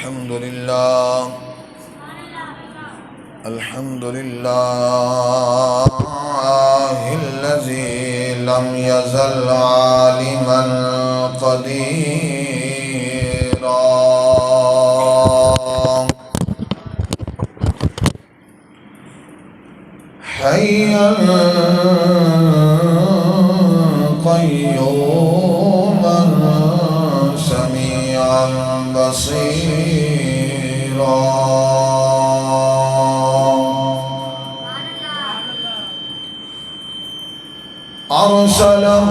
الحمد لله الذي لم يزل عالما قديرا حيا قيوما سميعا بصيرا أرسله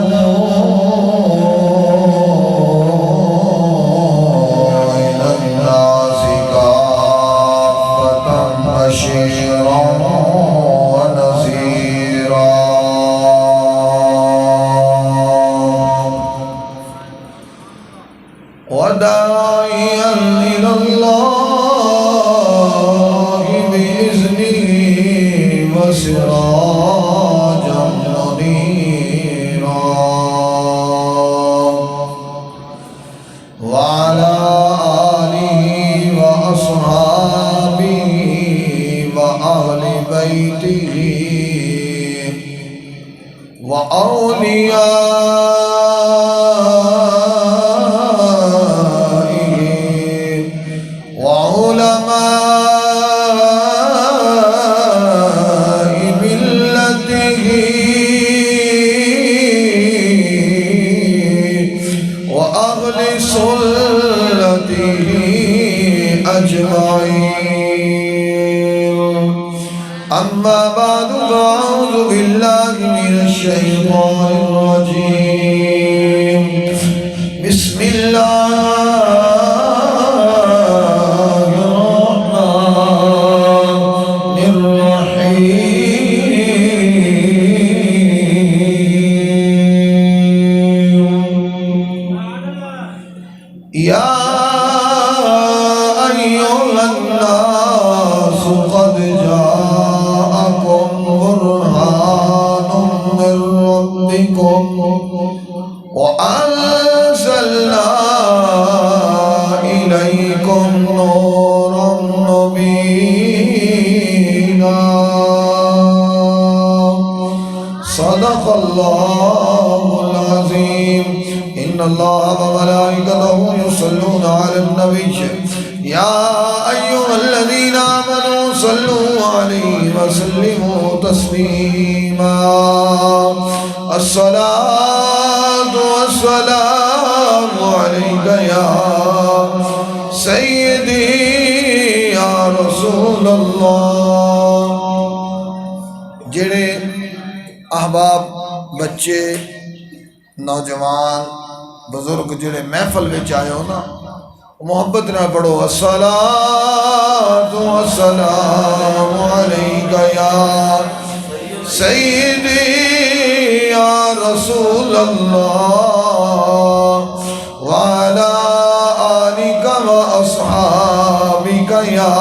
إلى الناس كافة بشيرا ونذيرا وداعيا إلى الله بإذنه وسراجا منيرا وعلى آله وأصحابه وأهل بيته وأوليائه وعلماء ملته وأهل سنته أجمعين أما بعد فأعوذ بالله من الشيطان الرجيم بسم الله الرحمن الرحيم يا أيها الناس قد جاءكم برهان من ربكم وأنزلنا إليكم نورا مبينا صدق الله العظيم إن الله وملائكته يصلون على النبي يا أيها الذين آمنوا صلوا عليه وسلموا تسليما الصلاة والسلام عليك يا سيدي يا رسول اللہ۔ جڑے احباب بچے نوجوان بزرگ جڑے محفل وچ آئے ہو نا محبت نہ پڑھو الصلاۃ والسلام علیک یا سیدی یا رسول اللہ وعلی آلک واصحابک یا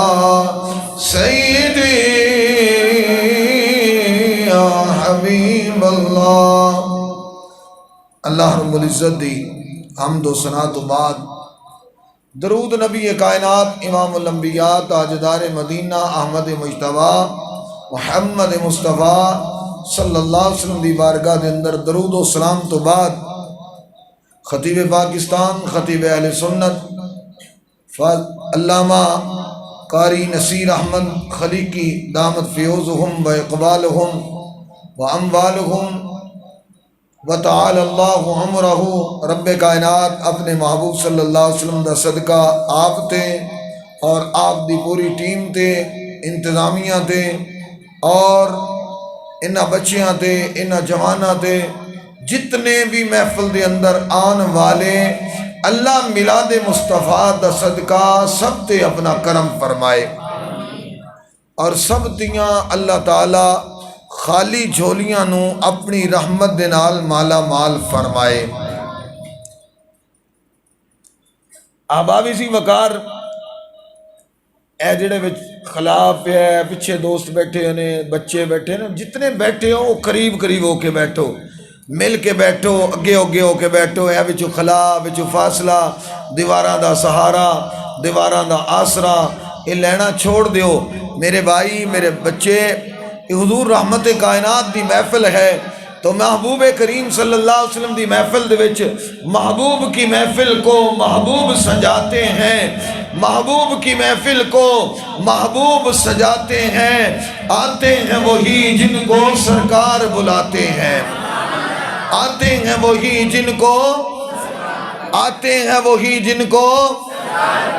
سیدی یا حبیب اللہ۔ اللہ رب العزت دی حمد و ثنا تو بعد درود نبی کائنات امام الانبیاء تاجدار مدینہ احمد مجتبیٰ محمد مصطفیٰ صلی اللہ علیہ وسلم دی بارگاہ دے اندر درود و سلام تو بعد خطیب پاکستان خطیب اہل سنت علامہ قاری نصیر احمد خلیقی دامت فیوزہم و اقبالہم و اموالہم وتعالی اللہ عمرہ رب کائنات اپنے محبوب صلی اللہ علیہ وسلم دا صدقہ آپ تے اور آپ دی پوری ٹیم تے انتظامیہ تے اور انہاں بچیاں تے انہاں جواناں تے جتنے بھی محفل دے اندر آن والے اللہ میلاد مصطفیٰ دا صدقہ سب تے اپنا کرم فرمائے اور سب دیاں اللہ تعالی خالی جھولیاں نو اپنی رحمت دے نال مالا مال فرمائے۔ آبابی سی وقار اے جڑے وچ خلاف ہے پیچھے دوست بیٹھے نے بچے بیٹھے نے جتنے بیٹھے ہو قریب قریب ہو کے بیٹھو مل کے بیٹھو اگے ہو کے بیٹھو اے وچو خلا وچو فاصلہ دیواراں دا سہارا دیواراں دا آسرا یہ لینا چھوڑ دیو میرے بھائی میرے بچے. یہ حضور رحمت کائنات دی محفل ہے تو محبوب کریم صلی اللہ علیہ وسلم دی محفل دے وچ محبوب کی محفل کو محبوب سجاتے ہیں. محبوب کی محفل کو محبوب سجاتے ہیں. آتے ہیں وہی جن کو سرکار بلاتے ہیں. آتے ہیں وہی جن کو آتے ہیں وہی جن کو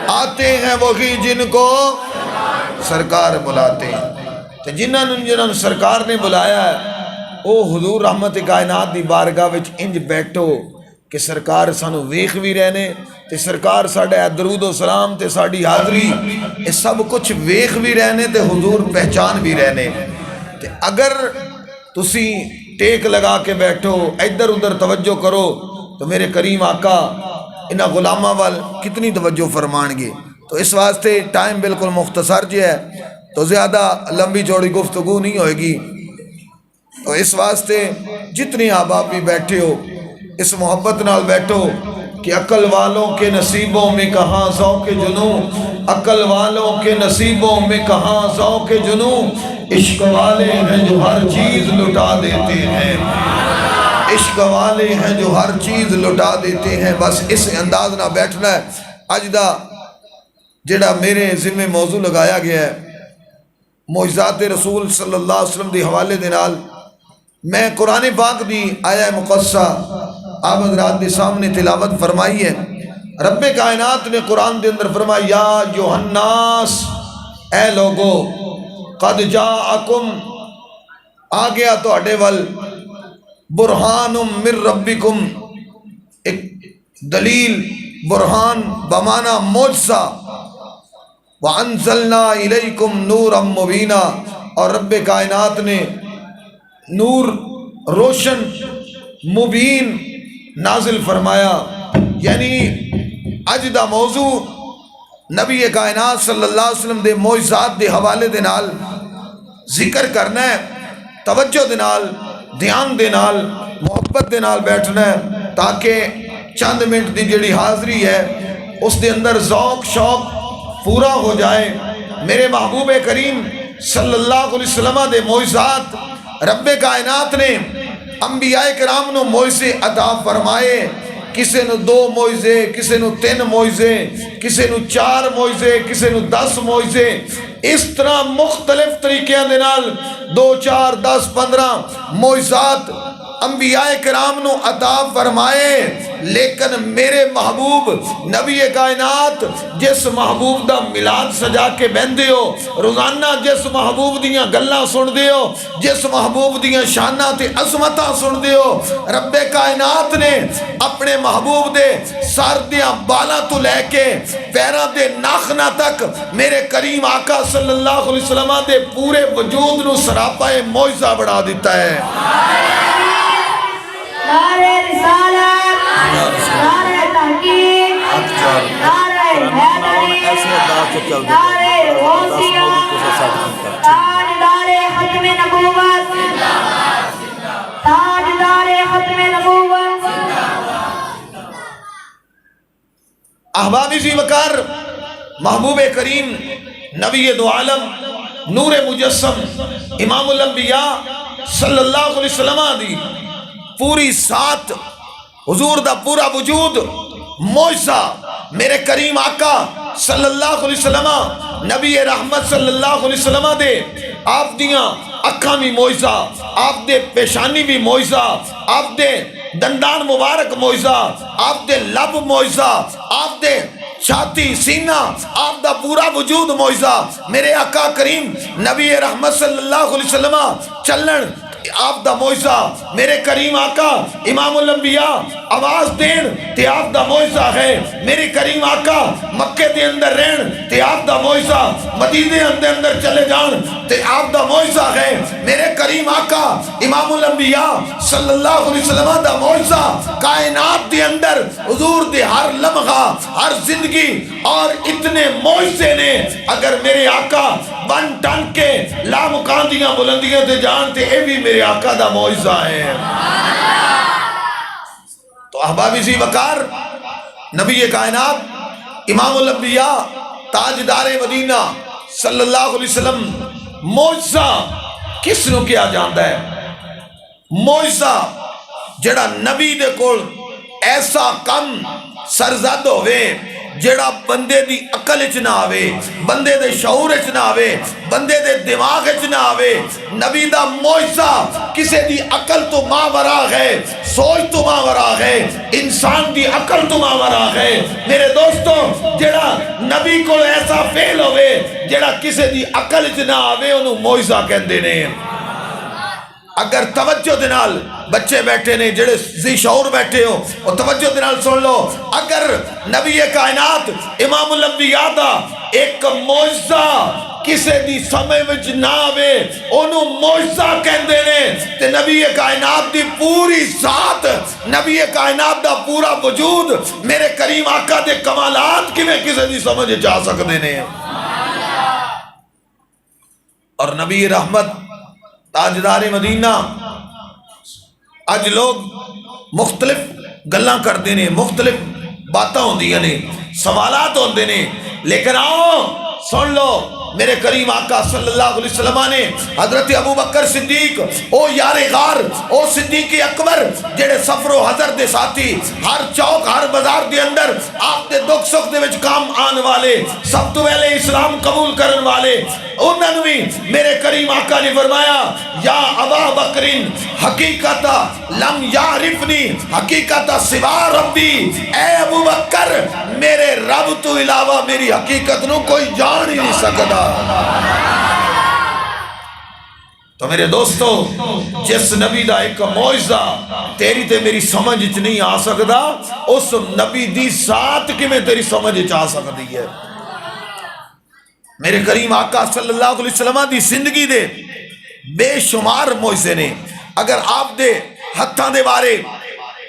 آتے ہیں وہی جن کو سرکار بلاتے ہیں. تو جنہوں سرکار نے بلایا ہے او حضور رحمت کائنات دی بارگاہ وچ انج بیٹھو کہ سرکار سانو ویکھ بھی رہنے تے سرکار ساڈا درود و سلام تے ساڈی حاضری یہ سب کچھ ویکھ بھی رہنے تے حضور پہچان بھی رہنے. تے اگر تسی ٹیک لگا کے بیٹھو ادھر ادھر توجہ کرو تو میرے کریم آقا انہاں غلاماں وال کتنی توجہ فرمان گے. تو اس واسطے ٹائم بالکل مختصر جی ہے تو زیادہ لمبی چوڑی گفتگو نہیں ہوئے گی. تو اس واسطے جتنی احباب بھی بیٹھے ہو اس محبت نال بیٹھو کہ عقل والوں کے نصیبوں میں کہاں ذوق جنوں. عقل والوں کے نصیبوں میں کہاں ذوق جنوں. عشق والے ہیں جو ہر چیز لٹا دیتے ہیں. عشق والے ہیں جو ہر چیز لٹا دیتے ہیں. بس اس انداز نہ بیٹھنا ہے. اج دا جڑا میرے ذمہ موضوع لگایا گیا ہے معجزات رسول صلی اللہ علیہ وسلم دی حوالے دے نال میں قرآن پاک دی آیہ مقدسہ آپ حضرات دے سامنے تلاوت فرمائی ہے. رب کائنات نے قرآن دے اندر فرمایا یا ایھا الناس اے لوگو قد جاءکم آ گیا تہاڈے ول برہان من ربکم ایک دلیل برہان بمانا معجزہ وَأَنزَلْنَا إِلَيْكُمْ نُورًا مُبِينًا اور رب کائنات نے نور روشن مبین نازل فرمایا. یعنی اج دا موضوع نبی کائنات صلی اللہ علیہ وسلم دے معجزات دے حوالے دے نال ذکر کرنا ہے. توجہ دے نال دھیان دے نال محبت دے نال بیٹھنا ہے تاکہ چند منٹ دی جڑی حاضری ہے اس دے اندر ذوق شوق پورا ہو جائے. میرے محبوب کریم صلی اللہ علیہ وسلم دے معجزات رب کائنات نے انبیاء کرام نو معجزے عطا فرمائے. کسے نو 2 معجزے کسے نو 3 معجزے کسے نو 4 معجزے کسے نو 10 معجزے اس طرح مختلف طریقے دے نال 2 4 10 15 معجزات انبیاء کرام نو عطا فرمائے. لیکن میرے محبوب نبی کائنات جس محبوب دا میلاد سجا کے بہندے ہو روزانہ جس محبوب دیاں گلاں سن دے ہو جس محبوب دیاں شاناں تے عظمتاں سن دے ہو رب کائنات نے اپنے محبوب دے سر دیاں بالاں تو لے کے پیراں دے ناخناں تک میرے کریم آقا صلی اللہ علیہ وسلم دے پورے وجود نو سراپائے معجزہ بڑھا دیتا ہے. نعرہ رسالت نعرہ تحقیق نعرہ حیدری نعرہ غوثیہ تاجدار ختم نبوت تاجدار ختم نبوت. احبابی ذی وقار محبوب کریم نبی دو عالم نور مجسم امام الانبیاء صلی اللہ علیہ وسلم دی پوری سات حضور دا پورا وجود معجزہ میرے کریم آقا صلی اللہ علیہ وسلم نبی رحمت صلی اللہ علیہ وسلم دے آپ دیاں اکھاں بھی معجزہ آپ دے پیشانی بھی معجزہ آپ دے دندان مبارک معجزہ آپ دے لب معجزہ آپ دے چھاتی سینہ آپ دا پورا وجود معجزہ میرے آقا کریم نبی رحمت صلی اللہ علیہ وسلم چلن آپ دا معجزہ میرے کریم آقا امام الانبیاء آواز دین تے آپ دا معجزہ ہے میرے کریم آقا مکے دے اندر رہن تے آپ دا معجزہ مدینے دے اندر چلے جان تے آپ دا معجزہ ہے میرے کریم آقا امام الانبیاء صلی اللہ علیہ وسلم دا معجزہ کائنات دے اندر حضور دے ہر لمحہ ہر زندگی اور اتنے معجزے نے اگر میرے آقا بن ٹن کے لامکاندیاں بلندیاں دے جان تے اے بھی میرے آقا دا معجزہ ہے. تو احبابی ذی وقار نبی کائنات امام الانبیاء تاجدار مدینہ صلی اللہ علیہ وسلم معجزہ کس نو کیا جاندا ہے؟ معجزہ جڑا نبی دے کول ایسا کم سرزد ہوئے جڑا بندے دی عقل اچ نہ آوے، بندے دے شعور اچ نہ آوے، بندے دے دماغ اچ نہ آوے۔ نبی دا معجزہ کسے دی عقل تو ماورا ہے، سوچ تو ماورا ہے، انسان دی عقل تو ماورا ہے۔ میرے دوستو جڑا نبی کو ایسا فعل ہوئے جڑا کسے دی عقل اچ نہ آوے انہوں معجزہ کہندے نے۔ اگر توجہ دنال بچے بیٹھے نے جڑے ذی شعور بیٹھے ہو اور توجہ دنال سن لو، اگر نبی کائنات امام الانبیاء دا ایک معجزہ کسے دی سمجھ وچ نہ آوے انہوں معجزہ کہندے نے، تے نبی کائنات دی پوری ذات، نبی کائنات دا پورا وجود، میرے کریم آقا دے کمالات کی میں کسے دی سمجھ جا سکتے نے۔ اور نبی رحمت تاجدار مدینہ اج لوگ مختلف گلاں کرتے ہیں، مختلف باتاں ہوندیاں نے، سوالات ہوندے نے، لیکن آؤ سن لو میرے کریم آقا صلی اللہ علیہ وسلم نے حضرت ابو بکر صدیق او یار غار او صدیق اکبر جڑے سفر و حضر دے ساتھی ہر چوک ہر بازار دے اندر آپ دے دکھ سکھ دے وچ کام آن والے سب تو پہلے اسلام قبول کرن والے انہوں نے بھی میرے کریم آقا نے فرمایا یا ابا بکرین حقیقت لم یعرفنی حقیقت سوا ربی، اے ابو بکر میرے رب تو علاوہ میری حقیقت نو کوئی جان ہی نہیں سکتا۔ تو میرے دوستو جس نبی دا ایک معجزہ تیری تے میری سمجھ اچ نہیں آ سکتا، اس نبی دی ذات کی میں تیری سمجھ اچ آ سکتی ہے۔ میرے کریم آقا صلی اللہ علیہ وسلم دی زندگی دے بے شمار معجزے نے۔ اگر آپ دے ہتھاں دے بارے،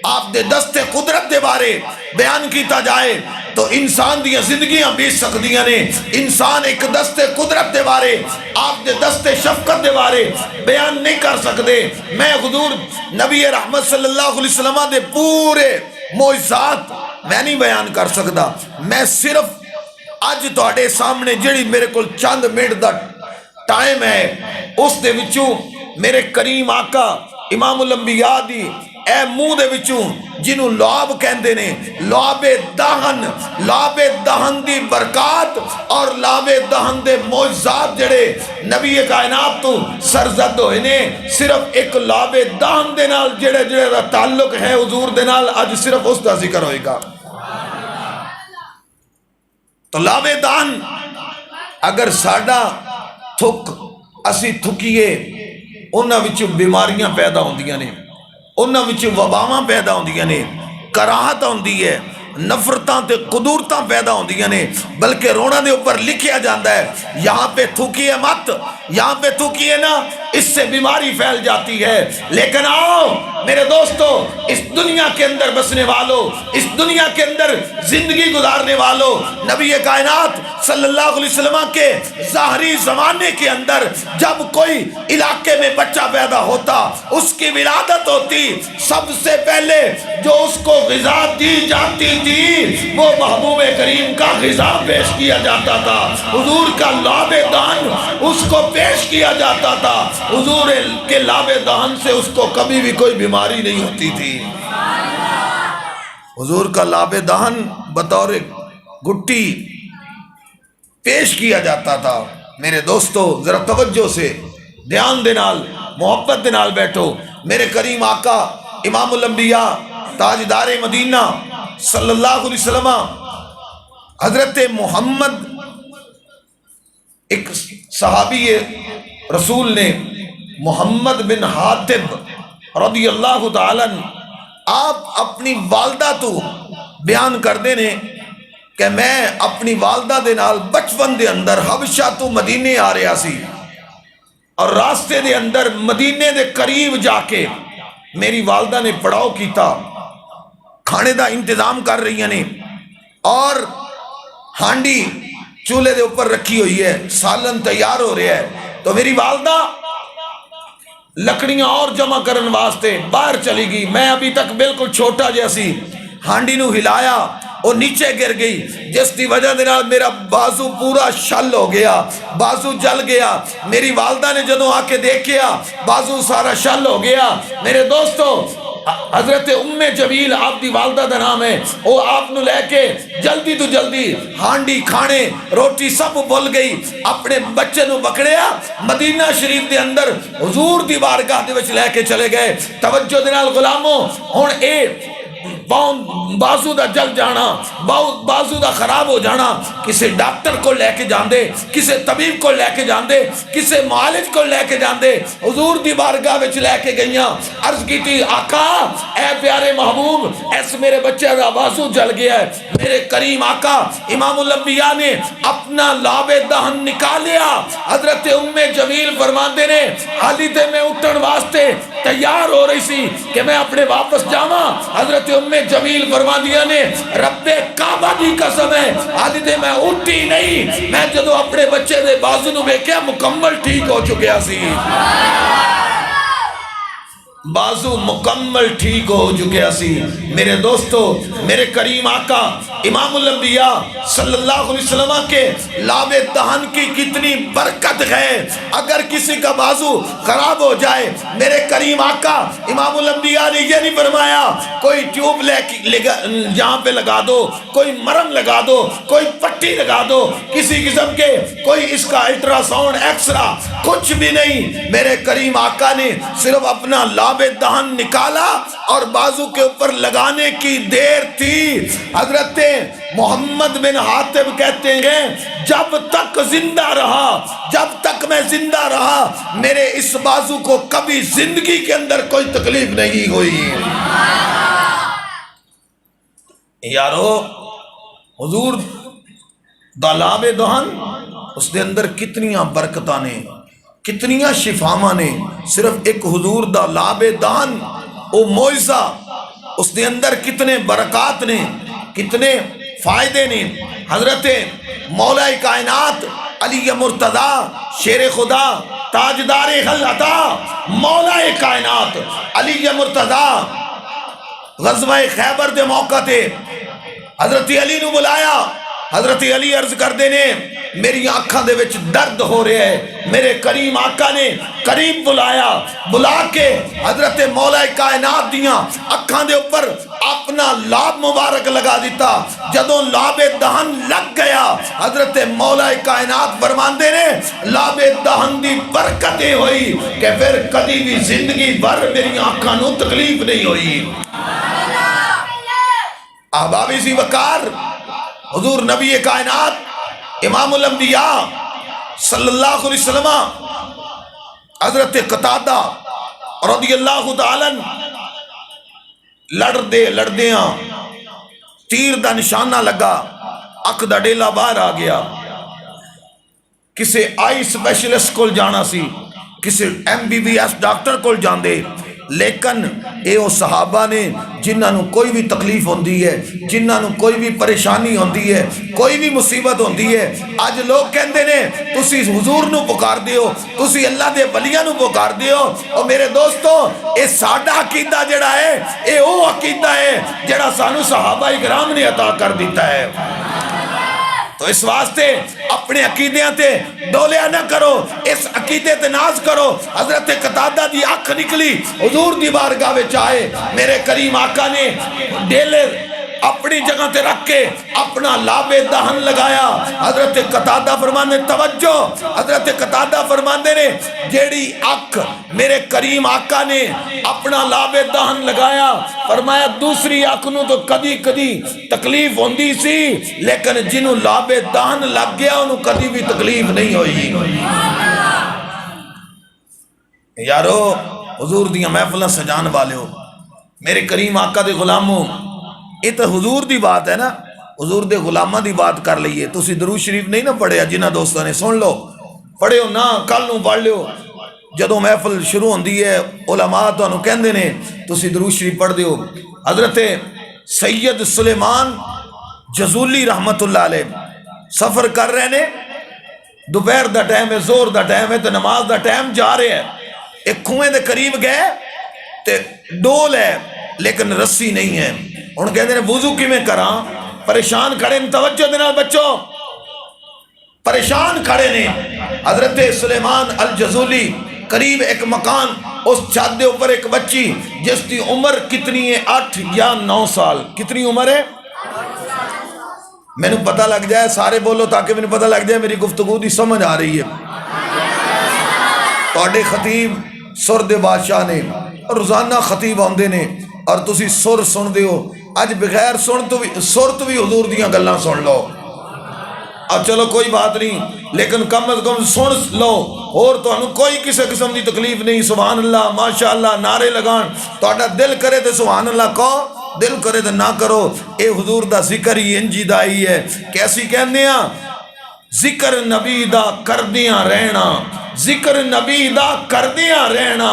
آپ دے دست قدرت دے بارے بیان کیتا جائے تو انسان دیا زندگیاں بیچ سکدیاں نے۔ انسان ایک دست قدرت دے بارے، آپ دے دست شفقت دے بارے بیان نہیں کر سکتے۔ میں حضور نبی رحمت صلی اللہ علیہ وسلم دے پورے معجزات میں نہیں بیان کر سکتا۔ میں صرف آج تواڈے سامنے جڑی میرے کول چند منٹ دا ٹائم ہے اس دے وچوں میرے کریم آقا امام الانبیاء دی اے منہ دے وچوں جنہوں لعاب کہندے نے، لعاب دہن دی برکات اور لعاب دہن دے معجزات جڑے نبی کائنات تو سرزد ہوئے نے، صرف ایک لعاب دہن دے نال جڑے دا تعلق ہے حضور دے نال آج صرف اس دا ذکر ہوئے گا۔ تو لعاب دہن اگر ساڈا تھک اسی تھکیے انہاں وچوں بیماریاں پیدا ہوندیاں نے، انہاں وچوں وباواں پیدا ہوندیاں نے، کراہت ہوندی ہے، نفرتاں تے قدورتاں پیدا ہوندیاں نے، بلکہ رونا دے اوپر لکھیا جاندہ ہے یہاں پہ تھکیے مت، یہاں پہ تھکیے نا، اس سے بیماری پھیل جاتی ہے۔ لیکن آؤ میرے دوستو اس دنیا کے اندر بسنے والوں، اس دنیا کے اندر زندگی گزارنے والوں، نبی کائنات صلی اللہ علیہ وسلم کے ظاہری زمانے کے اندر جب کوئی علاقے میں بچہ پیدا ہوتا، اس کی ولادت ہوتی، سب سے پہلے جو اس کو غذا دی جاتی تھی وہ محبوب کریم کا غذا پیش کیا جاتا تھا، حضور کا لعاب دہن اس کو پیش کیا جاتا تھا۔ حضور کے لعاب دہن سے اس کو کبھی بھی کوئی بیماری نہیں ہوتی تھی۔ حضور کا لعاب دہن بطور گٹی پیش کیا جاتا تھا۔ میرے دوستو ذرا توجہ سے دھیان دے نال محبت دے نال بیٹھو۔ میرے کریم آقا امام الانبیاء تاجدار مدینہ صلی اللہ علیہ وسلم حضرت محمد ایک صحابی رسول نے محمد بن حاتب رضی اللہ تعالیٰ آپ اپنی والدہ تو بیان کر دینے کہ میں اپنی والدہ دے نال بچپن دے اندر حبشہ تو مدینے آ رہا سی اور راستے دے اندر مدینے دے قریب جا کے میری والدہ نے پڑاؤ کیتا، کھانے دا انتظام کر رہی ہیں اور ہانڈی چولہے دے اوپر رکھی ہوئی ہے، سالن تیار ہو رہا ہے۔ تو میری والدہ لکڑیاں اور جمع کرن واسطے باہر چلی گئی، میں ابھی تک بالکل چھوٹا جیسی ہانڈی نو ہلایا وہ نیچے گر گئی، جس دی وجہ دے نال میرا بازو پورا شل ہو گیا، بازو جل گیا۔ میری والدہ نے جدوں آ کے دیکھیا بازو سارا شل ہو گیا۔ میرے دوستو حضرت ام جمیل آپ دی والدہ دا نام ہے، وہ آپ نو لے کے جلدی تو جلدی ہانڈی کھانے روٹی سب بھول گئی، اپنے بچے نو پکڑیا، مدینہ شریف دے اندر حضور دی بارگاہ دے وچ لے کے چلے گئے۔ توجہ دے نال غلاموں، ہن اے بازو دا جل جانا، بازو دا خراب ہو جانا، کسے ڈاکٹر کو لے کے جاندے، کسے طبیب کو لے کے جاندے، کسے معالج کو لے کے جاندے، حضور دی بارگاہ وچ لے کے گئیاں، عرض کی تھی آقا اے پیارے محبوب ایس میرے بچے دا بازو جل گیا ہے۔ میرے کریم آقا امام الانبیاء نے اپنا لاب دہن نکالیا۔ حضرت ام جمیل فرماندے نے حالی تے میں اٹھن واسطے تیار ہو رہی سی کہ میں اپنے واپس جاواں، حضرت ام جمیل فرماندیاں نے رب کعبہ دی قسم ہے حالی تے میں اٹھی نہیں، میں جدو اپنے بچے دے بازو نو ویکھیا مکمل ٹھیک ہو چکیا سی، بازو مکمل ٹھیک ہو چکیا سی۔ میرے دوستو میرے کریم آقا امام الانبیاء صلی اللہ علیہ وسلم کے لاب دہن کی کتنی برکت ہے۔ اگر کسی کا بازو خراب ہو جائے میرے کریم آقا امام الانبیاء نے یہ نہیں فرمایا کوئی ٹیوب یہاں پہ لگا دو، کوئی مرم لگا دو، کوئی پٹی لگا دو، کسی قسم کے کوئی اس کا الٹرا ساؤنڈ ایکسرا کچھ بھی نہیں۔ میرے کریم آقا نے صرف اپنا لاب دہن نکالا اور بازو کے اوپر لگانے کی دیر تھی۔ حضرت محمد بن حاتب کہتے ہیں جب تک زندہ رہا، جب تک میں زندہ رہا میرے اس بازو کو کبھی زندگی کے اندر کوئی تکلیف نہیں ہوئی۔ یارو حضور دا لاب دہن اس دے اندر کتنیاں برکتاں نے، کتنیاں شفاواں نے، صرف ایک حضور دا لاب دہن او معجزہ اس دے اندر کتنے برکات نے، کتنے فائدے نے۔ حضرت مولا کائنات علی مرتضی شیر خدا تاجدار خلعتا مولا کائنات علی مرتضی غزوہ خیبر دے موقع تے حضرت علی نو بلایا، حضرت علی عرض کر دینے میری آنکھاں دے وچ درد ہو رہے ہیں۔ میرے کریم آقا نے قریب بلایا، بلا کے حضرت مولا کائنات دیاں آنکھاں دے اوپر اپنا لاب مبارک لگا دیتا۔ جدوں لاب دہن لگ گیا حضرت مولا کائنات فرماندے نے لاب دہن دی برکتیں ہوئی کہ پھر کبھی بھی زندگی بھر میری آنکھاں نو تکلیف نہیں ہوئی۔ احبابی سی وقار حضور نبی کائنات امام الانبیاء صلی اللہ علیہ وسلم حضرت قتادہ رضی اللہ تعالیٰ لڑدیاں تیر دا نشانہ لگا، اک دا ڈیلا باہر آ گیا۔ کسے آئی سپیشلسٹ کول جانا سی، کسے MBBS ڈاکٹر کول جاندے، لیکن اے او صحابہ نے جنہاں نو کوئی بھی تکلیف ہوندی ہے، جنہاں نو کوئی بھی پریشانی ہوندی ہے، کوئی بھی مصیبت ہوندی ہے، آج لوگ کہندے نے تسی حضور نو پکار دیو، تسی اللہ دے ولیاں نو پکار دیو۔ اور میرے دوستو اے ساڈا عقیدہ جڑا ہے اے او عقیدہ ہے جڑا سانو صحابہ اکرام نے عطا کر دیتا ہے۔ تو اس واسطے اپنے عقیدیاں تے ڈولیا نہ کرو، اس عقیدے تے ناز کرو۔ حضرت قتادہ دی آنکھ نکلی، حضور دی بارگاہ وچ آئے، میرے کریم آقا نے ڈیلے اپنی جگہ تے رکھ کے اپنا لاب دہن لگایا۔ حضرت قتادہ فرماندے توجہ، حضرت قتادہ فرماندے نے جیڑی آنکھ میرے کریم آقا نے اپنا لاب دہن لگایا، فرمایا دوسری آنکھ نو تو کدی کدی تکلیف ہوندی سی لیکن جنہوں لاب دہن لگ گیا انہوں کدی بھی تکلیف نہیں ہوئی۔ یارو حضور دیاں محفلہ سجان والے ہو، میرے کریم آقا دے غلاموں، یہ تو حضور دی بات ہے نا، حضور دے غلامہ دی بات کر لئیے۔ تسی درود شریف نہیں نہ پڑھیا جنہ دوستوں نے، سن لو، پڑھے ہو نا کل نو پڑھ لیو، جدوں محفل شروع ہوندی ہے علماء تو انہوں کہندے نے تسی درود شریف پڑھ دیو۔ حضرت سید سلیمان جزولی رحمت اللہ علیہ سفر کر رہے نے، دوپہر دا ٹائم ہے، زور دا ٹائم ہے، تو نماز دا ٹائم جا رہے ہیں، ایک کنویں دے قریب گئے تے ڈول ہے لیکن رسی نہیں ہے۔ ہن کہندے نے وضو کیویں کراں، پریشان کھڑے نے، توجہ دے نال بچو، پریشان کھڑے نے۔ حضرت سلیمان الجزولی قریب ایک مکان، اس چھت دے اوپر ایک بچی جس کی عمر کتنی ہے، 8 یا 9 سال، کتنی عمر ہے؟ میں نے پتہ لگ جائے، سارے بولو تاکہ میں نے پتہ لگ جائے میری گفتگو دی سمجھ آ رہی ہے۔ تواڈے خطیب سر دے بادشاہ نے، روزانہ خطیب آندے نے اور تسی سر سن دے ہو، اج بغیر سر تو بھی حضور دیاں گلاں سن لو۔ اب چلو کوئی بات نہیں، لیکن کم از کم سن لو، اور تو انہوں کوئی کسی قسم دی تکلیف نہیں۔ سبحان اللہ، ماشاءاللہ، نعرے لگان، تو اٹھا دل کرے تو سبحان اللہ کہو، دل کرے تو نہ کرو۔ اے حضور دا ذکر ہی انجی دا ہی ہے، کیسی کہنے ہیں؟ ذکر نبی دا کردیاں رہنا، ذکر نبی دا کردیاں رہنا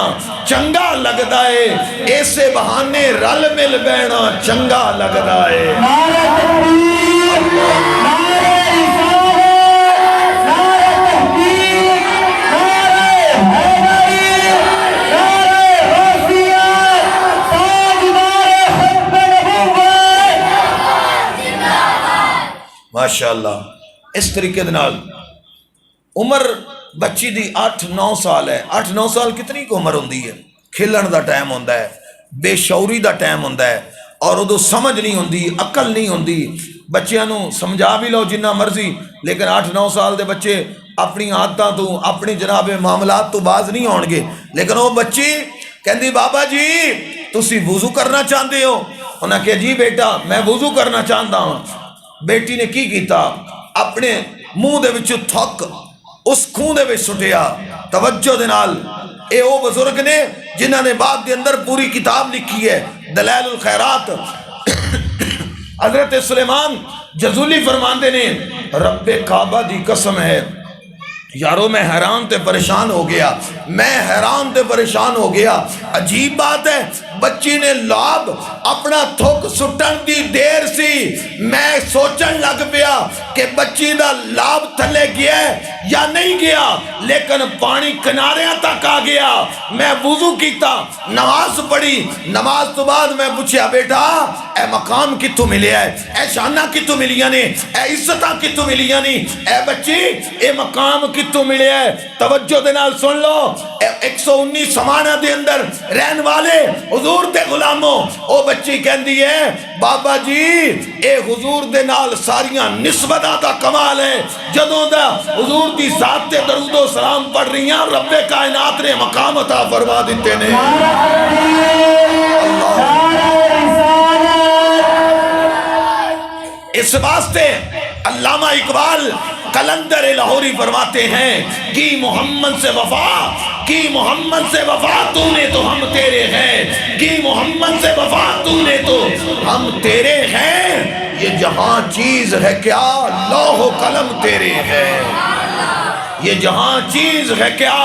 چنگا لگدا ہے، ایسے بہانے رل مل بینا چنگا لگدا ہے۔ نعرہ تکبیر، نعرہ رسالت، نعرہ تحقیق، نعرہ حیدری، نعرہ غوثیت، تاجدار ختم نبوت۔ ماشاءاللہ، اس طریقے دنال عمر بچی دی 8-9 سال ہے۔ 8-9 سال کتنی کو عمر ہوندی ہے؟ کھیلن دا ٹائم ہوندا ہے، بے شعوری دا ٹائم ہوندا ہے، اور ادو سمجھ نہیں ہوندی، عقل نہیں ہوندی۔ بچیاں نو سمجھا بھی لو جنہ مرضی، لیکن 8-9 سال دے بچے اپنی عادتاں تو، اپنی جناب معاملات تو باز نہیں ہون گے۔ لیکن وہ بچی کہندی بابا جی تسی وضو کرنا چاہتے ہو؟ انہاں کہا جی بیٹا میں وضو کرنا چاہتا ہوں۔ بیٹی نے کی کیتا؟ اپنے منہ دے وچ تھک اس خون دے وچ سٹیا۔ توجہ دے نال، اے او بزرگ نے جنہاں نے بعد دے اندر پوری کتاب لکھی ہے، دلائل الخیرات۔ حضرت سلیمان جزولی فرماندے نے، رب کعبہ دی قسم ہے یارو میں حیران تے پریشان ہو گیا، میں حیران تے پریشان ہو گیا۔ عجیب بات ہے، بچی نے لاب اپنا تھوک سٹن دی دیر سی، میں سوچن لگ پیا کہ بچی دا لاب تھلے گیا ہے یا نہیں گیا، لیکن پانی کناریاں تک آ گیا۔ میں وضو کیتا، نماز پڑھی، نماز تو بعد میں پوچھیا بیٹا اے مقام کتوں ملیا ہے، اے شانہ کتوں ملیاں نے، اے عزتاں کتوں ملیاں نے، اے بچی اے مقام کتوں ملے ہے؟ توجہ دے نال سن لو، 119 سمانہ دے اندر رہن والے حضور دے غلاموں، او بچی کہندی ہے بابا جی اے حضور دے نال ساریاں نسبتاں دا کمال ہے، جدوں دا حضور دی ذات تے درود و سلام پڑھ رہی ہیں، رب کائنات نے مقام عطا فرما دیتے نے۔ اس واسطے علامہ اقبال قلندر لاہوری فرماتے ہیں کی محمد سے وفا، کی محمد سے وفا تو نے تو ہم تیرے ہیں، کی محمد سے وفا تو نے تو ہم تیرے ہیں، یہ جہاں چیز ہے کیا لوح و قلم تیرے ہیں، یہ جہاں چیز ہے کیا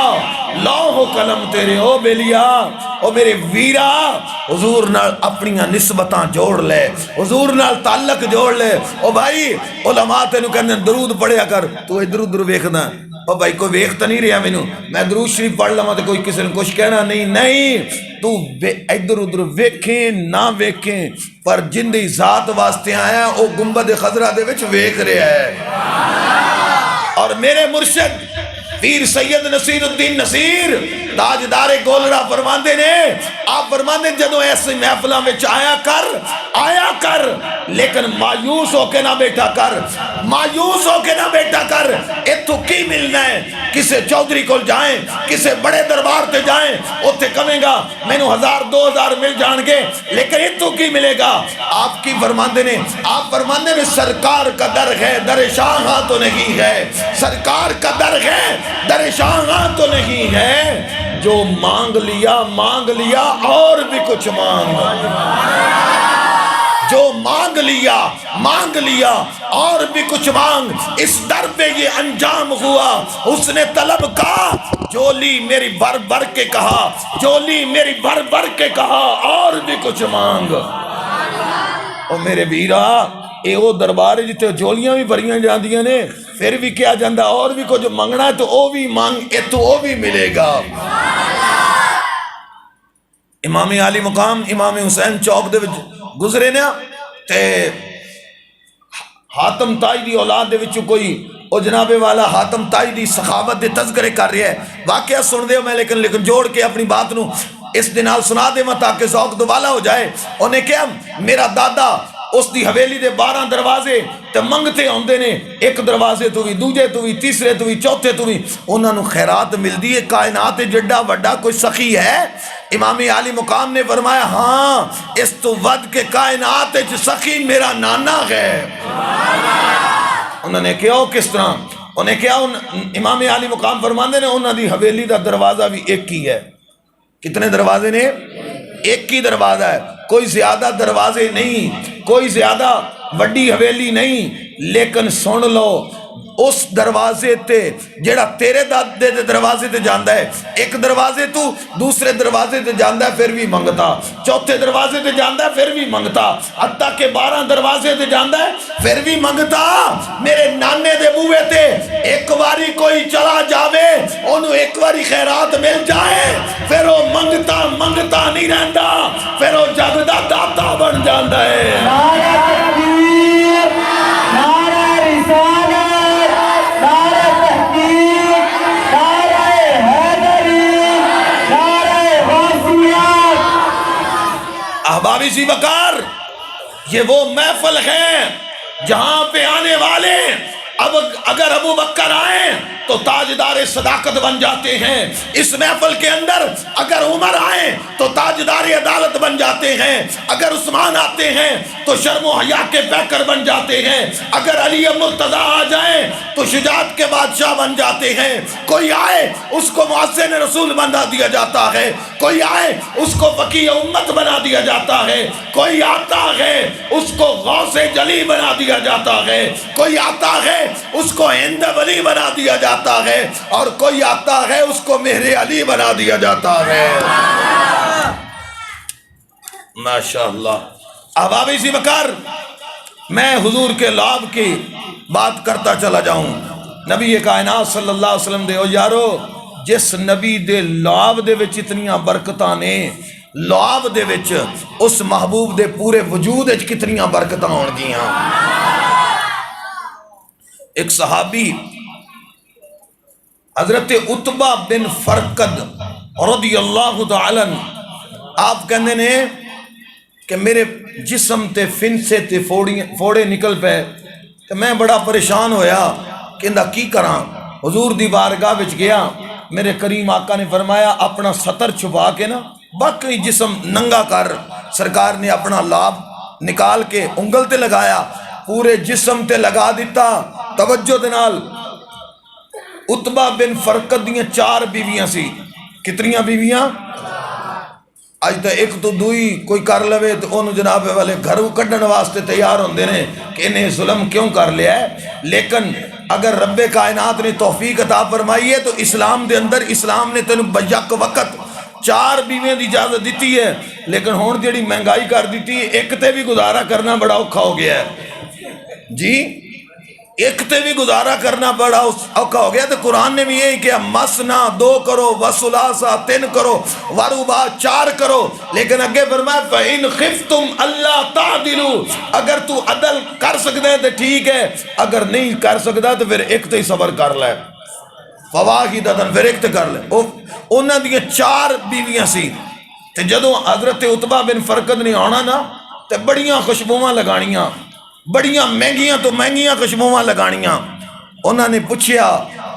لوح و قلم تیرے۔ او بیلیا، او میرے ویرا، حضور نال اپنیاں نسبتاں جوڑ لے، حضور نال تعلق جوڑ لے۔ او بھائی علماء تینوں کہندے درود پڑھیا کر، تو ادھر ادھر ویکھدا، او بھائی کوئی ویکھتا نہیں رہا مینوں، میں درود شریف پڑھ لواں تے کوئی کسی نے کچھ کہنا نہیں، نہیں تو ادھر ادھر ویکھیں نہ ویکھیں، پر جن دی ذات واسطے آیا او گنبد خضرا دے وچ ویکھ رہا ہے۔ اور میرے مرشد پیر سید نصیر الدین نصیر تاجدار گولڑا فرماندے نے، آپ فرماندے جدوں ایسے محفلاں وچ آیا کر لیکن مایوس ہو کے نہ بیٹھا کر، مایوس ہو کے نہ بیٹھا کر۔ اتھوں کی ملنا ہے؟ کسے چودھری کو جائیں، کسے بڑے دربار تے جائیں، اوتھے کمیں گا مینوں 1000-2000 مل جان گے، لیکن اتھوں کی ملے گا؟ آپ کی فرماندے نے، آپ فرماندے میں سرکار کا در ہے در شاہاں تو نہیں ہے، سرکار کا در ہے در شاہاں تو نہیں ہے، جو مانگ لیا اور بھی کچھ مانگ، جو مانگ لیا اور بھی کچھ مانگ، اس در پہ یہ انجام ہوا حسن طلب کا، جولی میری بھر بھر کے کہا، جولی میری بھر بھر کے کہا اور بھی کچھ مانگ۔ او میرے ویرا، اے او دربار جتے جولیاں بھی بھریاں جاندیاں نے، پھر بھی کیا جاندہ اور بھی کچھ منگنا ہے تو او بھی مانگ، اے تو او بھی ملے گا۔ امام عالی مقام امام حسین چوک دے وچ گزرے نا تے حاتم تائی دی اولاد دے وچوں کوئی او جناب والا حاتم تائی دی سخاوت دے تذکرے کر رہا ہے، واقعہ سن دے میں لیکن جوڑ کے اپنی بات نو اس دن نال سنا دے میں تاکہ ذوق دوبالا ہو جائے. انہیں کہا میرا دادا اس دی حویلی دے 12 دروازے تے منگتے ہوندے نے، ایک دروازے تو بھی، دوجے تو بھی، تیسرے تو بھی، چوتھے تو بھی انہاں نو خیرات ملدی ہے. کائنات جڈا وڈا کوئی سخی ہے؟ امام عالی مقام نے فرمایا ہاں اس تو ود کے کائنات وچ سخی میرا نانا ہے. انہوں نے کہا کس طرح؟ انہیں کہا امام عالی مقام فرماندے نے انہاں دی حویلی دا دروازہ بھی ایک ہی ہے. کتنے دروازے نے؟ ایک ہی دروازہ ہے، کوئی زیادہ دروازے نہیں، کوئی زیادہ وڈی حویلی نہیں. لیکن سن لو اس دروازے تے جیڑا تیرے دادے دے دروازے تے جاندا ہے، ایک دروازے تو دوسرے دروازے تے جاندا ہے پھر بھی منگتا، چوتھے دروازے تے جاندا ہے پھر بھی منگتا، حتیٰ کہ 12 دروازے تے جاندا ہے پھر بھی منگتا. میرے نانے دے بوئے تے ایک واری کوئی چلا جاوے انہوں ایک واری خیرات مل جائے پھر وہ منگتا نہیں رہندا، پھر وہ جگ دا داتا بن جاندا ہے. نعرہ تکبیر، نعرہ رسالت، نعرہ تحقیق، نعرہ حیدری، نعرہ غوثیت. احبابی سی وقار، یہ وہ محفل ہے جہاں پہ آنے والے اب اگر ابو بکر آئیں تو تاجدار صداقت بن جاتے ہیں. اس محفل کے اندر اگر عمر آئیں تو تاجدار عدالت بن جاتے ہیں. اگر عثمان آتے ہیں تو شرم و حیا کے پیکر بن جاتے ہیں. اگر علی مرتضیٰ آ جائیں تو شجاعت کے بادشاہ بن جاتے ہیں. کوئی آئے اس کو محسن رسول بنا دیا جاتا ہے، کوئی آئے اس کو فقیہ امت بنا دیا جاتا ہے، کوئی آتا ہے اس کو غوث جلی بنا دیا جاتا ہے، کوئی آتا ہے اس کو ہند ولی بنا دیا جاتا ہے، اور کوئی آتا ہے اس کو مہر علی بنا دیا جاتا ہے. ماشاءاللہ. احبابی سی وقار، میں حضور کے لعاب کی بات کرتا چلا جاؤں. نبی کائنات صلی اللہ علیہ وسلم دے او یارو، جس نبی دے لعاب دے وچ اتنیاں برکتاں نے، لعاب دے وچ اس محبوب دے پورے وجود وچ کتنیاں برکتاں ہون گیاں. ایک صحابی حضرت عتبہ بن فرقد رضی اللہ تعالی عنہ، آپ کہندے نے کہ میرے جسم تے فنسے تے فوڑے نکل پے کہ میں بڑا پریشان ہویا کہ اندہ کی کراں. حضور دی بارگاہ وچ گیا، میرے کریم آقا نے فرمایا اپنا سطر چھپا کے نا باقی جسم ننگا کر. سرکار نے اپنا لعاب نکال کے انگل تے لگایا، پورے جسم تے لگا دیتا. توجہ دے نال، عتبہ بن فرقد دیاں 4 بیویاں سی. کتنیاں بیویاں؟ آج تا ایک تو دوئی کوئی کر لوے تو انہوں جناب والے گھروں کڈن واسطے تیار ہوندے نے کہ انہیں ظلم کیوں کر لیا ہے. لیکن اگر رب کائنات نے توفیق عطا فرمائی ہے تو اسلام دے اندر اسلام نے تینوں بیک وقت 4 بیویاں دی اجازت دیتی ہے. لیکن ہون جڑی مہنگائی کر دیتی ہے، ایک تے بھی گزارا کرنا بڑا اوکھا ہو گیا ہے جی، ایک تے بھی گزارا کرنا بڑا اوکھا ہو گیا. تو قرآن نے بھی یہی کہا مسنا 2 کرو، وثلاثا 3 کرو، ورباع 4 کرو. لیکن اگے فرمایا فَإِنْ خِفْتُمْ أَلَّا تَعْدِلُوا، اگر تو عدل کر سکتے ہیں تو ٹھیک ہے، اگر نہیں کر سکتا تو پھر ایک تے صبر کر لے. فواحدۃ، پھر ایک تے کر لے. انہاں دی 4 بیویاں سی. تے جدوں حضرت عتبہ بن فرقد نے آنا نا تے بڑیاں خوشبوواں لگانیاں، بڑیاں مہنگیاں تو مہنگیاں خوشبوواں لگانیاں. انہوں نے پوچھیا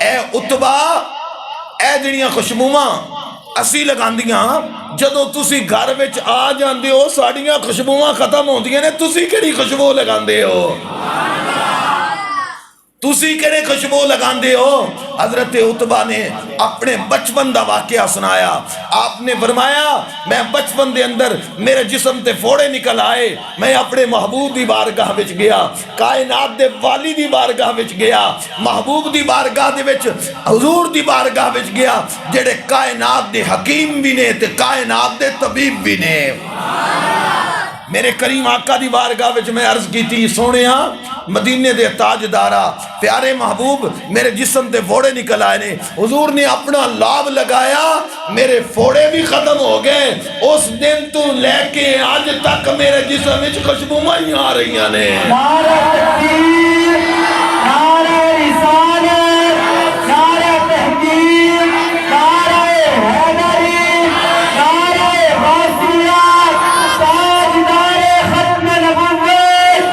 اے عتبہ، اے جڑیاں خوشبوواں اسی لگاندیاں، جدوں تسی گھر وچ آ جاندے ہو ساڈیاں خوشبوواں ختم ہوندیاں نے، تسی کیڑی خوشبو لگاندے ہو؟ تسی کیڑے خوشبو لگاندے ہو؟ حضرت عتبہ نے اپنے بچپن دا واقعہ سنایا. آپ نے فرمایا میں بچپن دے اندر میرے جسم تے فوڑے نکل آئے، میں اپنے محبوب دی بارگاہ وچ گیا، کائنات دے والی دی بارگاہ وچ گیا، محبوب دی بارگاہ دے وچ، حضور دی بارگاہ وچ گیا جڑے کائنات دے حکیم بھی نے تے کائنات دے طبیب بھی نے. میرے کریم آقا دی بارگاہ وچ میں عرض کی تھی سونیا مدینے دے تاجدارا پیارے محبوب میرے جسم تے فوڑے نکل آئے نے حضور نے اپنا لاب لگایا میرے فوڑے بھی ختم ہو گئے اس دن تو لے کے آج تک میرے جسم وچ خوشبو مائی آ رہی ہیں نے نعرہ تکبیر نعرہ رسالت نعرہ تحقیق نعرہ حیدری نعرہ غوثیہ تاجدار ختم نبوت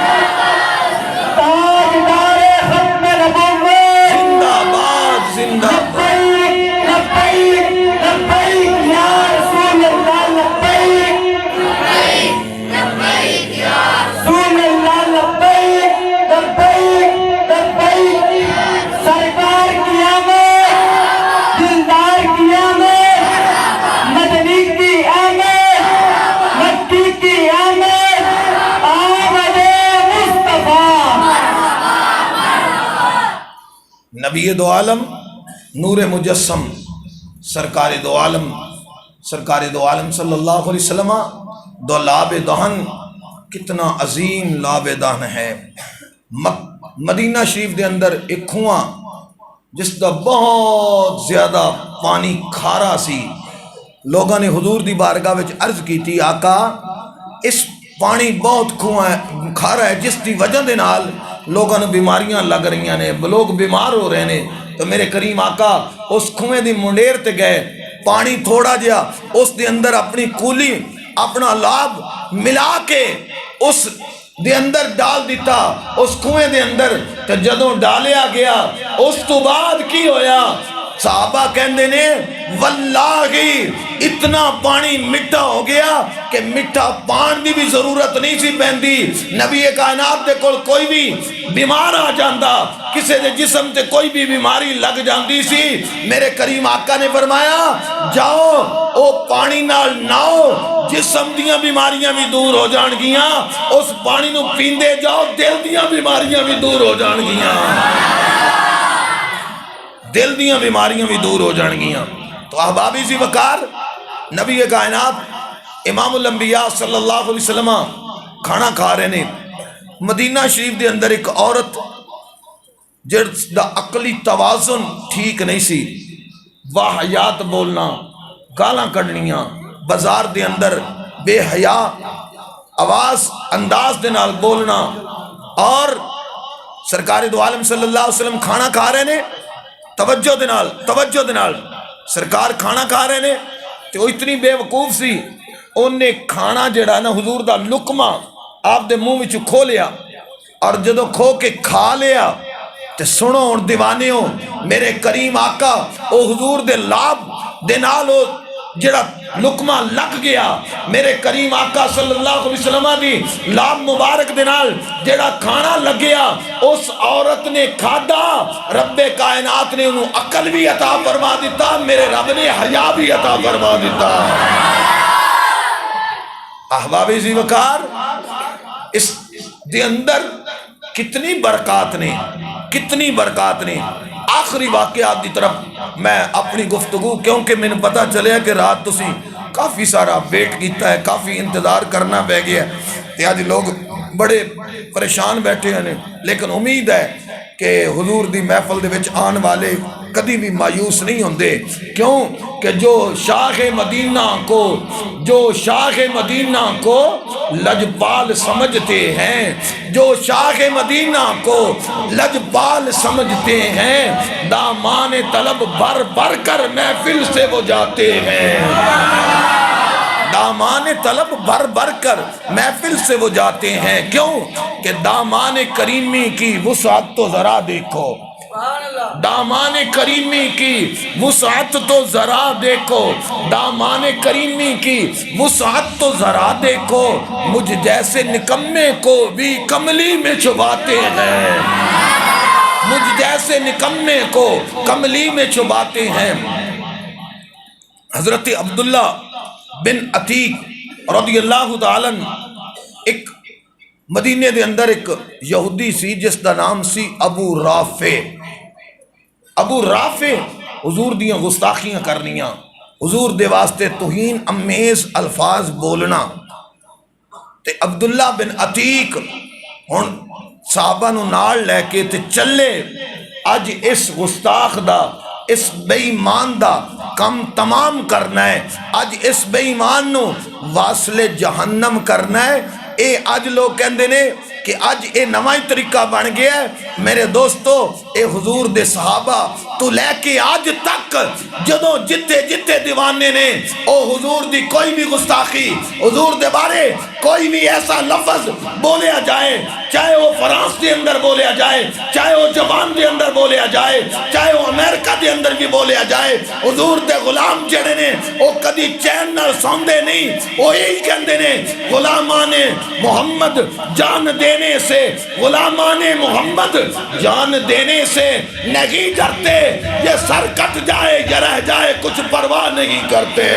تاجدار ختم نبوت زندہ باد زندہ باد لبیک لبیک لبیک یا رسول اللہ لبیک رسول اللہ لبیک لبیک لبیک سرکار کی آمد دلدار کی آمد مدنی کی آمد مکی کی آمد آمد مصطفیٰ نبی دو عالم نور مجسم سرکار دو عالم صلی اللہ علیہ وسلم دو لاب دہن کتنا عظیم لاب دہن ہے مدینہ شریف دے اندر ایک کنواں جس دا بہت زیادہ پانی کھارا سی لوگوں نے حضور دی بارگاہ وچ عرض کی تھی آقا اس پانی بہت کھارا ہے جس دی وجہ دے نال لوگوں نے بیماریاں لگ رہی نے لوگ بیمار ہو رہے نے تو میرے کریم آقا اس کنویں دی منڈیر تے گئے پانی تھوڑا جیا اس دے اندر اپنی کولی اپنا لاب ملا کے اس دے اندر ڈال دیتا اس کنویں دے اندر تو جدوں ڈالیا گیا اس تو بعد کی ہویا صحابہ کہندے نے واللہ اتنا پانی مٹھا ہو گیا کہ مٹھا پان دی بھی ضرورت نہیں سی پہندی نبی کائنات دے کول کوئی بھی بیمار آ جاندہ کسے دے جسم تے کوئی بھی بیماری لگ جاندی سی میرے کریم آقا نے فرمایا جاؤ او پانی نال ناؤ جسم دیاں بیماریاں بھی دور ہو جان گیاں اس پانی نو پیندے جاؤ دل دیاں بیماریاں بھی دور ہو جان گیاں دل دیاں بیماریاں بھی دور ہو جان گیاں تو احبابی سی وقار نبی کائنات امام الانبیاء صلی اللہ علیہ وسلم کھانا کھا رہے نے مدینہ شریف دے اندر ایک عورت جس دا عقلی توازن ٹھیک نہیں سی واہیات بولنا گالاں کڑنیاں بازار دے اندر بے حیا آواز انداز دے نال بولنا اور سرکار دو عالم صلی اللہ علیہ وسلم کھانا کھا رہے نے توجہ دے نال سرکار کھانا کھا رہے نے تو وہ اتنی بے وقوف سی انہیں کھانا جڑا نا حضور دا لقمہ آپ دے منہ وچ کھو لیا اور جدو کھو کے کھا لیا تے سنو اور دیوانے ہو میرے کریم آقا او حضور دے لاب دے نال او جڑا لقمہ لگ گیا میرے کریم آقا صلی اللہ علیہ وسلم دی لاب مبارک دے نال جڑا کھانا لگ گیا اس عورت نے کھادا رب کائنات نے انہوں عقل بھی عطا فرما دیتا میرے رب نے حیا بھی عطا فرما دیتا احبابی زی وقار اس دے اندر کتنی برکات نے آخری واقعات دی طرف میں اپنی گفتگو کیونکہ میں نے پتہ چلیا کہ رات تسی کافی سارا ویٹ کیتا ہے کافی انتظار کرنا پہ گیا ہے آج لوگ بڑے پریشان بیٹھے ہیں لیکن امید ہے کہ حضور دی محفل دے وچ آن والے کدی بھی مایوس نہیں ہوندے کیوں کہ جو شاہ مدینہ کو لجپال سمجھتے ہیں جو شاہ مدینہ کو لجپال سمجھتے ہیں دامان طلب بھر بھر کر محفل سے وہ جاتے ہیں دامان طلب بھر بھر کر محفل سے وہ جاتے ہیں کیوں کہ دامان کریمی کی وسعت تو ذرا دیکھو دامان کریمی کی وسعت تو ذرا دیکھو دامان کریمی کی وسعت تو ذرا دیکھو مجھ جیسے نکمے کو بھی کملی میں چھپاتے ہیں مجھ جیسے نکمے کو کملی میں چھپاتے ہیں حضرت عبداللہ بن عتیق رضی اللہ تعالیٰ ایک مدینے دے اندر ایک یہودی سی جس دا نام سی ابو رافع حضور دیاں گستاخیاں کرنیاں حضور دے واسطے توہین امیز الفاظ بولنا تے عبداللہ بن عتیق ہن صحابہ نو نال لے کے تے چلے اج اس گستاخ دا اس بے ایمان دا کم تمام کرنا ہے، اج اس بے ایمان نو واصل جہنم کرنا ہے۔ اے اج لوگ کہندے نے کہ اج اے نواں طریقہ بن گیا ہے۔ میرے دوستو اے حضور دے صحابہ تو لے کے آج تک جدوں جتے جتے دیوانے نے او حضور دی کوئی بھی گستاخی، حضور دے بارے کوئی بھی ایسا لفظ بولیا جائے، چاہے وہ فرانس دے اندر بولیا جائے، چاہے وہ جاپان دے اندر بولیا جائے، چاہے وہ امریکہ دے اندر بھی بولیا جائے، حضور دے غلام جڑے نے وہ کدی چین نال سوندے نہیں، وہ یہی کہندے نے غلامان محمد جان دینے سے، غلامان محمد جان دینے سے نہیں ڈرتے، یہ سر کٹ جائے یا رہ جائے کچھ پرواہ نہیں کرتے۔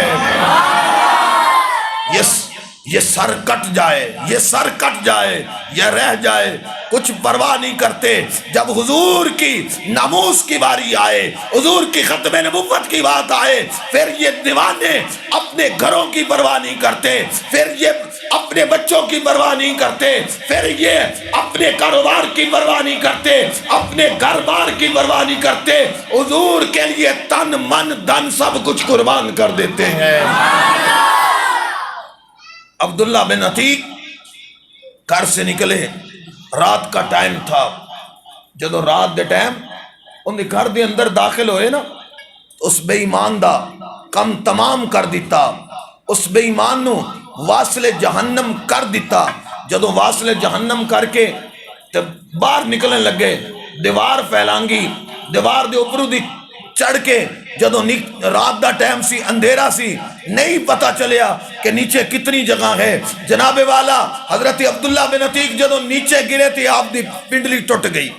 یہ سر کٹ جائے، یہ سر کٹ جائے یا رہ جائے کچھ پرواہ نہیں کرتے۔ جب حضور کی ناموس کی باری آئے، حضور کی ختم نبوت کی بات آئے، پھر یہ دیوانے اپنے گھروں کی پرواہ نہیں کرتے، پھر یہ اپنے بچوں کی پرواہ نہیں کرتے، پھر یہ اپنے کاروبار کی پرواہ نہیں کرتے، اپنے گھر بار کی پرواہ نہیں کرتے، حضور کے لیے تن من دھن سب کچھ قربان کر دیتے ہیں۔ عبداللہ بن عتیق گھر سے نکلے، رات کا ٹائم تھا، جدو رات دے ٹائم ان گھر دے اندر داخل ہوئے نا، اس بے ایمان دا کم تمام کر دیتا، اس بے ایمان نو واصل جہنم کر دیتا۔ جدو واصل جہنم کر کے باہر نکلنے لگے، دیوار پھیلانگی، دیوار دے اوپروں دی چڑھ کے جدو رات دا ٹائم سی، اندھیرا سی، نہیں پتا چلیا کہ نیچے کتنی جگہ ہے۔ جناب والا حضرت عبداللہ بن عتیق جدو نیچے گرے تھے، آپ دی پنڈلی ٹوٹ گئی،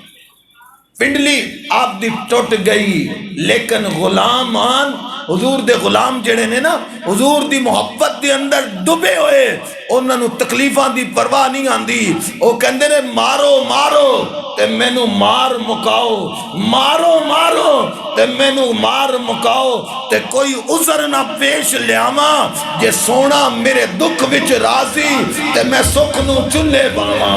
پنڈلی آپ دی ٹوٹ گئی، لیکن غلامان حضور دے غلام جڑے نے نا، حضور دی محبت دے اندر ڈبے ہوئے، انہاں نو تکلیفاں دی پرواہ نہیں آندی، وہ کہندے نے مارو مارو تے مینوں مار مکاؤ، مارو مارو تے مینوں مار مکاؤ، تے کوئی عذر نہ پیش لیاواں، جے سونا میرے دکھ وچ راضی تے میں سکھ نو چلے پاواں۔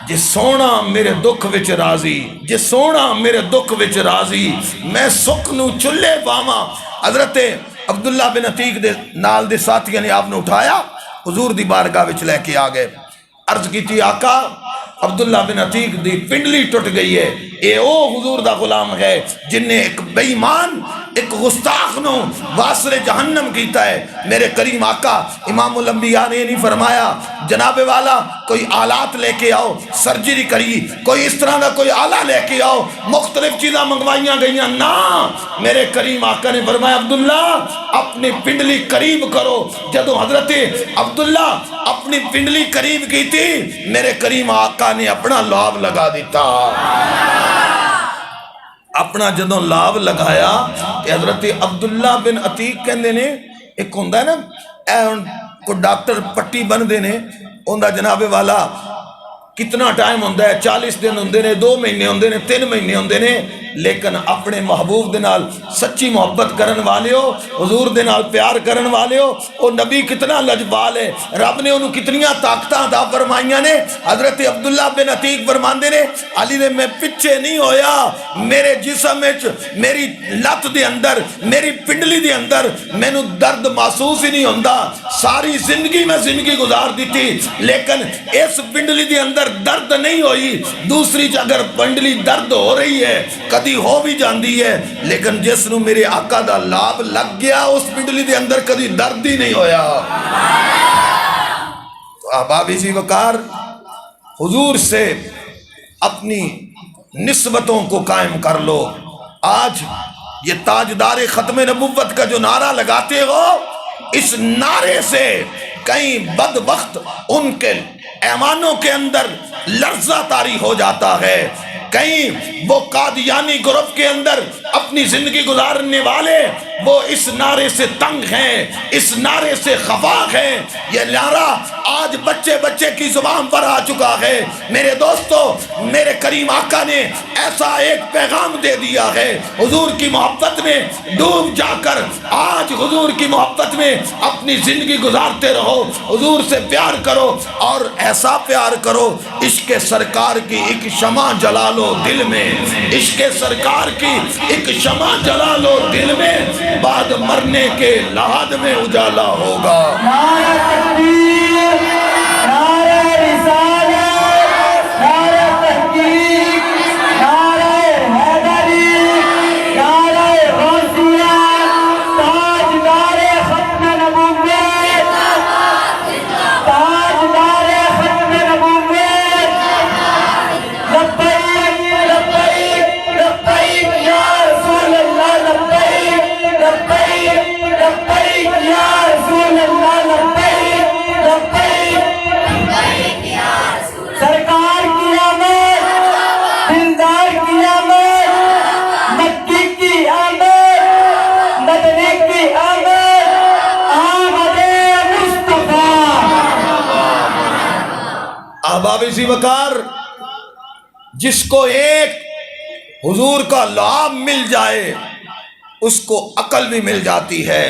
جے سونا میرے دکھ وچ راضی، جے سونا میرے دکھ وچ راضی، میں سکھ نو چلے پاواں۔ حضرت عبداللہ بن عتیق دے نال دے ساتھیاں نے آپ نے اٹھایا، حضور دی بارگاہ وچ لے کے آگئے، عرض کی تھی آقا عبداللہ بن عتیق دی پنڈلی ٹوٹ گئی ہے، اے او حضور دا غلام ہے جن نے ایک بے ایمان، ایک گستاخ نو واصل جہنم کیتا ہے۔ میرے کریم آقا امام الانبیاء نے نہیں فرمایا جناب والا کوئی آلات لے کے آؤ، سرجری کری، کوئی اس طرح دا کوئی آلہ لے کے آؤ، مختلف چیزاں منگوائیاں گئیاں، نا، میرے کریم آقا نے فرمایا عبداللہ اپنی پنڈلی قریب کرو۔ جدو حضرت عبداللہ اپنی پنڈلی قریب کی تھی، میرے کریم آقا نے اپنا لعاب لگا دیتا، اپنا جدو لعاب لگایا کہ حضرت عبداللہ بن عتیق کہندے نے، ایک ہوندہ ہے نا اے کو ڈاکٹر پٹی بن دینے ہوندہ جناب والا کتنا ٹائم ہوندہ ہے، 40 دن ہوندے نے، 2 مہینے ہوندے نے، 3 مہینے ہوندے نے، لیکن اپنے محبوب دے نال سچی محبت کرن والے ہو، حضور دے نال پیار کرن والے ہو، وہ نبی کتنا لجبال ہے، رب نے انہوں کتنیاں طاقتاں عطا فرمائیاں نے۔ حضرت عبداللہ بن عتیق فرماندے نے علی نے میں پیچھے نہیں ہویا، میرے جسم وچ میری لت دے اندر، میری پنڈلی دے اندر مینوں درد محسوس ہی نہیں ہوندا، ساری زندگی میں زندگی گزار دی تھی، لیکن اس پنڈلی دے اندر درد نہیں ہوئی۔ دوسری اگر پنڈلی درد ہو رہی ہے، کدی ہو بھی جاندی ہے، لیکن جس نو میرے آقا دا لعاب لگ گیا اس پنڈلی دے اندر کدی درد ہی نہیں ہویا۔ تو احباب اسی وقار حضور سے اپنی نسبتوں کو قائم کر لو۔ آج یہ تاجدار ختم نبوت کا جو نعرہ لگاتے ہو، اس نعرے سے کئی بدبخت ان کے ایمانوں کے اندر لرزہ طاری ہو جاتا ہے، کہیں وہ قادیانی گروپ کے اندر اپنی زندگی گزارنے والے وہ اس نعرے سے تنگ ہیں، اس نعرے سے خفا ہیں۔ یہ نعرہ آج بچے بچے کی زبان پر آ چکا ہے۔ میرے دوستو، میرے کریم آقا نے ایسا ایک پیغام دے دیا ہے، حضور کی محبت میں ڈوب جا کر آج حضور کی محبت میں اپنی زندگی گزارتے رہو، حضور سے پیار کرو اور ایسا پیار کرو، عشق سرکار کی ایک شمع جلا لو دل میں، عشق سرکار کی ایک شمع جلا لو دل میں، بعد مرنے کے لحد میں اجالا ہوگا۔ نعرہ تکبیر، نعرہ رسالت، نعرہ تحقیق، نعرہ حیدری، نعرہ غوثیہ، تاجدار ختم نبوت، تاجدار ختم نبوت، لبیک لبیک لبیک یا رسول اللہ، لبیک لبیک لبیک یا رسول اللہ، لبیک لبیک سرکار کی آمد، دلدار کی آمد، مکی کی آمد، مدنی کی آمد، آمد مصطفیٰ۔ احباب ذی وقار، جس کو ایک حضور کا لعاب مل جائے اس کو عقل بھی مل جاتی ہے،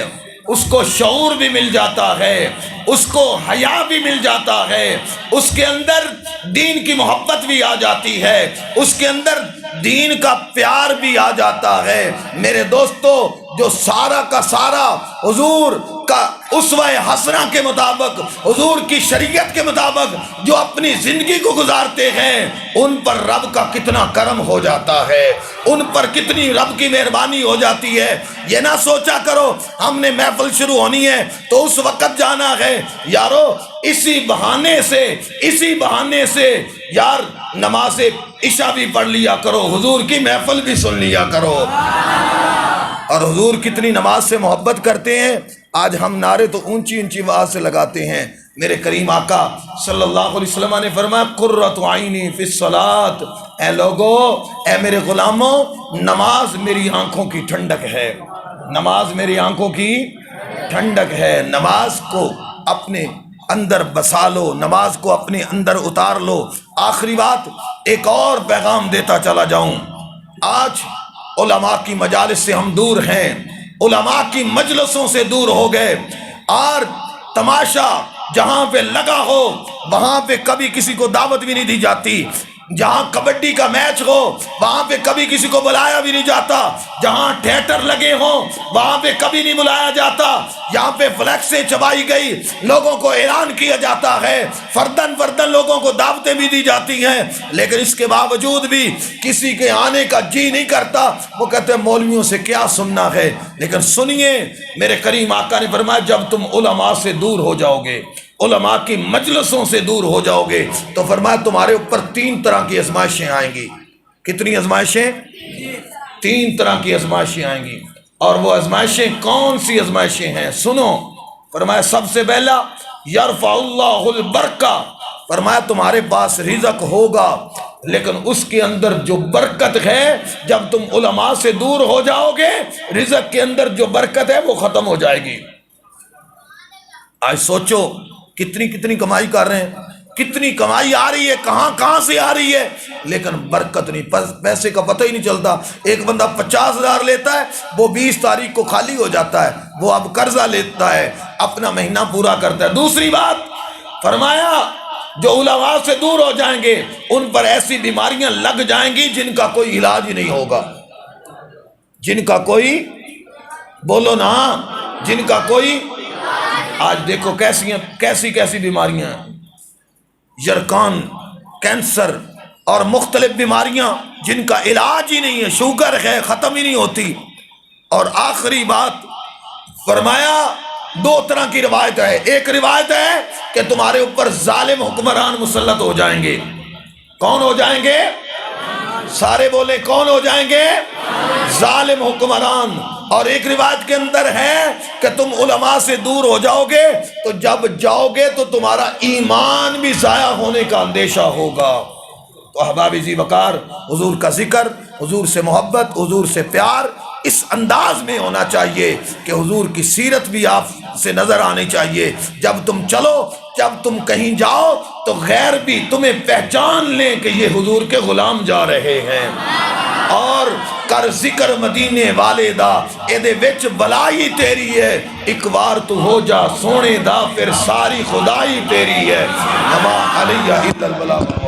اس کو شعور بھی مل جاتا ہے، اس کو حیا بھی مل جاتا ہے، اس کے اندر دین کی محبت بھی آ جاتی ہے، اس کے اندر دین کا پیار بھی آ جاتا ہے۔ میرے دوستو، جو سارا کا سارا حضور کا اسوہ حسنہ کے مطابق، حضور کی شریعت کے مطابق جو اپنی زندگی کو گزارتے ہیں، ان پر رب کا کتنا کرم ہو جاتا ہے، ان پر کتنی رب کی مہربانی ہو جاتی ہے۔ یہ نہ سوچا کرو ہم نے محفل شروع ہونی ہے تو اس وقت جانا ہے، یارو اسی بہانے سے یار نماز عشاء بھی پڑھ لیا کرو، حضور کی محفل بھی سن لیا کرو۔ اور حضور کتنی نماز سے محبت کرتے ہیں، آج ہم نعرے تو اونچی اونچی آواز سے لگاتے ہیں۔ میرے کریم آقا صلی اللہ علیہ وسلم نے فرمایا قرۃ عینی فی الصلاۃ، اے لوگو، اے میرے غلاموں، نماز میری آنکھوں کی ٹھنڈک ہے، نماز میری آنکھوں کی ٹھنڈک ہے۔ نماز کو اپنے اندر بسا لو، نماز کو اپنے اندر اتار لو۔ آخری بات، ایک اور پیغام دیتا چلا جاؤں۔ آج علماء کی مجالس سے ہم دور ہیں، علماء کی مجلسوں سے دور ہو گئے، اور تماشا جہاں پہ لگا ہو وہاں پہ کبھی کسی کو دعوت بھی نہیں دی جاتی، جہاں کبڈی کا میچ ہو وہاں پہ کبھی کسی کو بلایا بھی نہیں جاتا، جہاں تھیٹر لگے ہوں وہاں پہ کبھی نہیں بلایا جاتا، یہاں پہ فلیکسیں چبائی گئی، لوگوں کو اعلان کیا جاتا ہے، فردن فردن لوگوں کو دعوتیں بھی دی جاتی ہیں، لیکن اس کے باوجود بھی کسی کے آنے کا جی نہیں کرتا۔ وہ کہتے ہیں مولویوں سے کیا سننا ہے۔ لیکن سنیے، میرے کریم آقا نے فرمایا جب تم علماء سے دور ہو جاؤ گے، علماء کی مجلسوں سے دور ہو جاؤ گے، تو فرمایا تمہارے اوپر 3 طرح کی آزمائشیں آئیں گی۔ کتنی آزمائشیں؟ 3 طرح کی آزمائشیں آئیں گی۔ اور وہ آزمائشیں کون سی آزمائشیں ہیں؟ سنو، فرمایا سب سے پہلا یرفع اللہ البرکہ، فرمایا تمہارے پاس رزق ہوگا، لیکن اس کے اندر جو برکت ہے، جب تم علماء سے دور ہو جاؤ گے، رزق کے اندر جو برکت ہے وہ ختم ہو جائے گی۔ آج سوچو کتنی کمائی کر رہے ہیں، کتنی کمائی آ رہی ہے، کہاں سے آ رہی ہے، لیکن برکت نہیں، پیسے کا پتہ ہی نہیں چلتا۔ ایک بندہ 50,000 لیتا ہے، وہ 20 تاریخ کو خالی ہو جاتا ہے، وہ اب قرضہ لیتا ہے، اپنا مہینہ پورا کرتا ہے۔ دوسری بات فرمایا جو علماء سے دور ہو جائیں گے ان پر ایسی بیماریاں لگ جائیں گی جن کا کوئی علاج ہی نہیں ہوگا، جن کا کوئی، بولو نا، جن کا کوئی۔ آج دیکھو کیسی بیماریاں ہیں، یرکان، کینسر اور مختلف بیماریاں جن کا علاج ہی نہیں ہے، شوگر ہے ختم ہی نہیں ہوتی۔ اور آخری بات فرمایا 2 طرح کی روایت ہے، ایک روایت ہے کہ تمہارے اوپر ظالم حکمران مسلط ہو جائیں گے۔ کون ہو جائیں گے؟ سارے بولے کون ہو جائیں گے؟ ظالم حکمران۔ اور ایک روایت کے اندر ہے کہ تم علماء سے دور ہو جاؤ گے تو جب جاؤ گے تو تمہارا ایمان بھی ضائع ہونے کا اندیشہ ہوگا۔ تو احباب ذی وقار، حضور کا ذکر، حضور سے محبت، حضور سے پیار اس انداز میں ہونا چاہیے کہ حضور کی سیرت بھی آپ سے نظر آنی چاہیے. جب تم چلو، جب تم کہیں جاؤ تو غیر بھی تمہیں پہچان لیں کہ یہ حضور کے غلام جا رہے ہیں. اور کر ذکر مدینے والے دا، ایدے وچ بلائی تیری ہے، ایک بار تو ہو جا سونے دا، پھر ساری خدائی تیری ہے. وما علیہ الا البلاغ.